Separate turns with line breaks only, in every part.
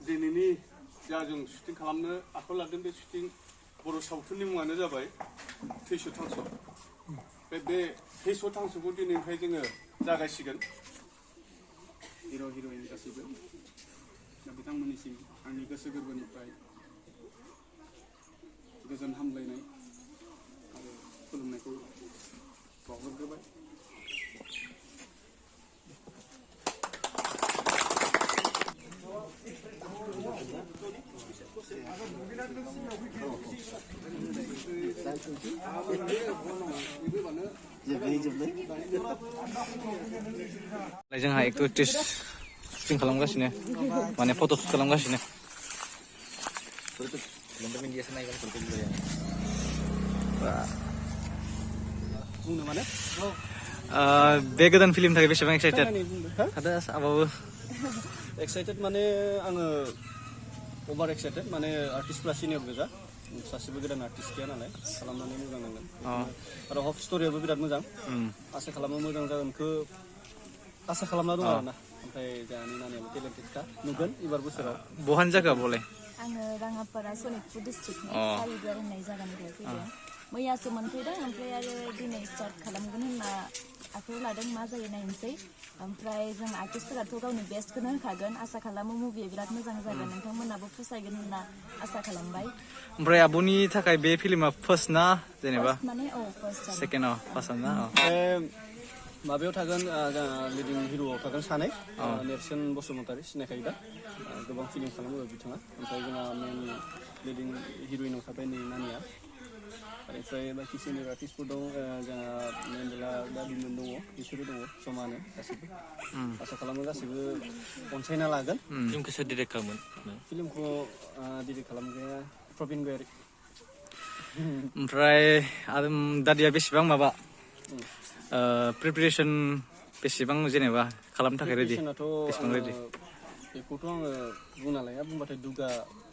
दिनैनि जा जों शुटिं खालामनो आखायाव लादों बे शुटिं बर' सावथुननि मुङानो जाबाय थैस' थांस' बे थैस' थांस'खौ दिनैनिफ्राय जोङो जागायसिगोन हिर' हिर'इन गासैबो दा बिथांमोननिसिम आंनि गोसो गोरबोनिफ्राय गोजोन हामलायनाय आरो खुलुमनायखौ बावहरग्रोबाय।
जोंहा एक्टिभिटिस शुटिं खालामगासिनो माने फट' शुट खालामगासिनो बे गोदान फिल्मनि थाखाय बेसेबां एक्साइटेड आबाबो
एक्साइटेड माने आङो अभार एक्साइटेड माने आर्टिस्टफ्रा सिनियर गोजा सासेबो गोदान आर्टिस्ट गैया नालाय खालामनानै मोजां नांगोन आरो हफ स्ट'रियाबो बिराद मोजां आसा खालामो मोजां जागोनखौ आसा खालामना दं आरोना ओमफ्राय जोंहानि नानियाबो टेलेन्टेडखा नुगोन एबार बोसोराव
बहानि जायगा बले
आङो राङापारा सनितपुर डिस्ट्रिक्टनि सारिबार होननाय जायगानिफ्राय फैदों मैयासो मोनफैदों ओमफ्राय आरो दिनै स्टार्ट खालामगोन होनना आखायाव लादों मा जायो नायनोसै ओमफ्राय जों आर्टिस्टफोराथ' गावनि बेस्टखौनो होखागोन आसा खालामो मुभिया बिराद मोजां जागोन नोंथांमोनाबो फसायगोन होनना आसा खालामबाय।
ओमफ्राय आब'नि थाखाय बे फिल्मा फार्स्ट ना जेनेबा
माने फार्स्ट
सेकेन्डआव फार्स्ट ना
माबायाव थागोन लिडिं हिर'आव थागोन सानै नेरसोन बसुमतारी सिनायखायो दा गोबां फिल्म खालामो बिथाङा ओमफ्राय जोंहा मेन लिडिं हिर'इनाव थाबाय नै नानिया बेनिफ्राय बाखि सिनियर आर्टिस्टफोर दं जोंहा मेन्देला दाबिमोन दङ बिसोरो दङ जमानो गासैबो आसा खालामो गासैबो अनसायना लागोन।
फिल्मखौ सोर डिरेक्ट खालामोन?
फिल्मखौ डिरेक्ट खालामग्राया प्रबिन गयारि।
ओमफ्राय आरो दादिया बेसेबां माबा प्रिपेरेसन बेसेबां जेनेबा खालामनो थाखाय रेडि बेसेबां रेडि
बेखौथ' आङो बुंना लाया बुंबाथाय दुगा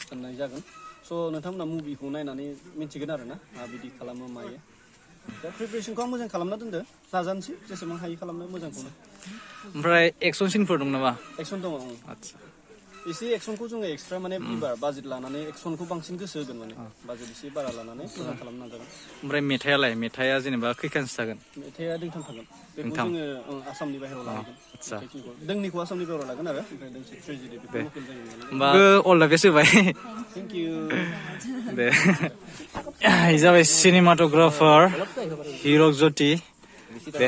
होननाय जागोन स' नोंथांमोना मुभिखौ नायनानै मिन्थिगोन आरो ना माबायदि खालामो मायो दा प्रिपेरेसनखौ आं मोजां खालामना दोनदो नाजानोसै जेसेबां हायो खालामनो मोजांखौनो।
ओमफ्राय एक्सन सिनफोर दं नामा?
एक्सन दङ
आदसा
एसे एक्सनखौ जोङो एक्सट्रा माने बाजेट लानानै एक्सनखौ बांसिन गोसो होगोन माने बाजेट एसे बारा लानानै मोजां खालामनो नाजागोन।
ओमफ्राय मेथाइआलाय मेथाइआ जेनेबा खैखानसो थागोन?
मेथाइआ दोंथाम थागोन बेखौ जोङो आसामनि बाहेरायाव लागोन दोंनिखौ आसामनि बाहेरायाव लागोन आरो ओमफ्राय दोंसे ट्रेजेडि बेखौ लकेल जायो
होमबा अल दा बेस्ट होबाय
थेंक इउ
दे जाबाय सिनेमाट'ग्राफार हिरक ज्योति दे